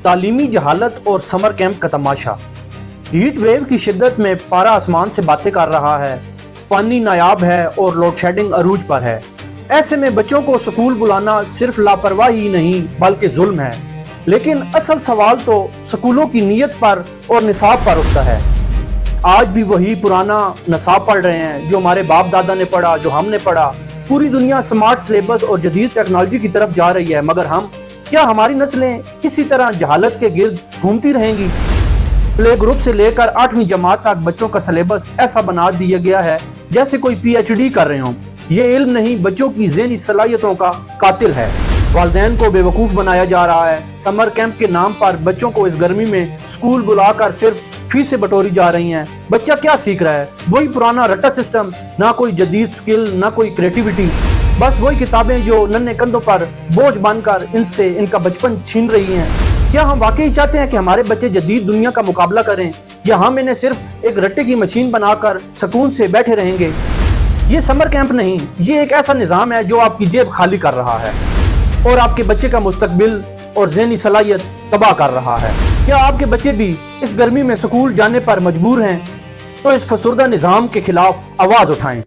تعلیمی جہالت اور سمر کیمپ کا تماشا۔ ہیٹ ویو کی شدت میں پارا آسمان سے باتیں کر رہا ہے، پانی نایاب ہے اور لوڈ شیڈنگ عروج پر ہے۔ ایسے میں بچوں کو سکول بلانا صرف لاپرواہی نہیں بلکہ ظلم ہے۔ لیکن اصل سوال تو سکولوں کی نیت پر اور نصاب پر اٹھتا ہے۔ آج بھی وہی پرانا نصاب پڑھ رہے ہیں جو ہمارے باپ دادا نے پڑھا، جو ہم نے پڑھا۔ پوری دنیا سمارٹ سلیبس اور جدید ٹیکنالوجی کی طرف جا رہی ہے، مگر کیا ہماری نسلیں کسی طرح جہالت کے گرد گھومتی رہیں گی؟ پلے گروپ سے لے کر 8ویں جماعت تک بچوں کا سلیبس ایسا بنا دیا گیا ہے جیسے کوئی پی ایچ ڈی کر رہے ہوں۔ یہ علم نہیں، بچوں کی ذہنی صلاحیتوں کا قاتل ہے۔ والدین کو بے وقوف بنایا جا رہا ہے۔ سمر کیمپ کے نام پر بچوں کو اس گرمی میں سکول بلا کر صرف فیسیں بٹوری جا رہی ہیں۔ بچہ کیا سیکھ رہا ہے؟ وہی پرانا رٹا سسٹم، نہ کوئی جدید سکل، نہ کوئی کریٹیوٹی، بس وہی کتابیں جو ننھے کندھوں پر بوجھ بن کر ان کا بچپن چھین رہی ہیں۔ کیا ہم واقعی چاہتے ہیں کہ ہمارے بچے جدید دنیا کا مقابلہ کریں، یا ہم انہیں صرف ایک رٹے کی مشین بنا کر سکون سے بیٹھے رہیں گے؟ یہ سمر کیمپ نہیں، یہ ایک ایسا نظام ہے جو آپ کی جیب خالی کر رہا ہے اور آپ کے بچے کا مستقبل اور ذہنی صلاحیت تباہ کر رہا ہے۔ کیا آپ کے بچے بھی اس گرمی میں سکول جانے پر مجبور ہیں؟ تو اس فسردہ نظام کے خلاف آواز اٹھائیں۔